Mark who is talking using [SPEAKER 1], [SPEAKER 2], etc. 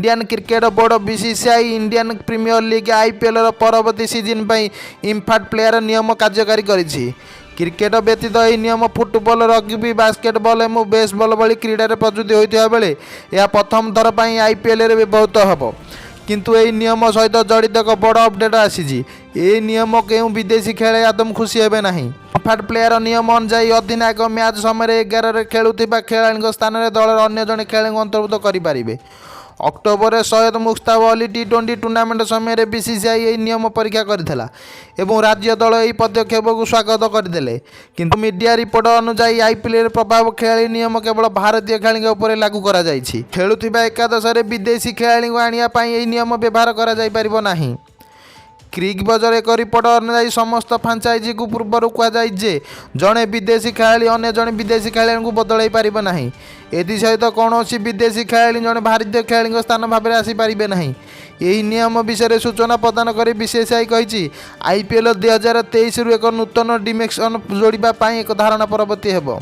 [SPEAKER 1] Indian cricket board BCCI Indian Premier League IPL परवर्ती season impact player नियम कार्यकारी करिछि। क्रिकेट व्यतीत यह नियम फुटबॉल रग्बी बास्केटबॉल और बेसबॉल भली क्रीडा प्रस्तुत होता बेले यह प्रथम थर पर आईपीएल व्यवहृत होब। किंतु यह नियम सहित जड़ित एक बड़ अपडेट आसी। ये नियम क्यों विदेशी खेले आदम खुशी हे ना। इम्फाट प्लेयर नियम अनुसार अधिनायक मैच समय 11 खेलुवा खेलाड़ी स्थान में दल अन्य जड़े खेलाड़ी अंतर्भुक्त करेंगे। अक्टोबर में सैयद मुश्ताक अली टी20 टूर्नामेंट समय बीसीसीआई यह नियम परीक्षा करथिला एवं राज्य दल यह पदक्षेप को स्वागत करदे। किंतु मीडिया रिपोर्ट अनुसार आईपीएल प्रभाव खेलाड़ी नियम केवल भारतीय खेलाड़ी लागू करा जायछि। खेलुथिबा एकादश विदेशी खेलाड़ी आने यह नियम व्यवहार करा नहीं। क्रिक बजर एक रिपोर्ट अनुसार समस्त फ्रांचाइजी को पूर्वर कहुए जड़े विदेशी खेलाड़ी अन्य जड़े विदेशी खेलाड़ी को बदल पार ना। एसत कौन विदेशी खेलाड़ी जड़े भारतीय खेलाड़ी स्थान भाव में आसीपारे ना। यही नियम विषय सूचना प्रदान कर बीसीसीआई कही आईपीएल 2023 एक नूतन डिमेंशन जोड़ापी एक धारणा परवर्ती हेब।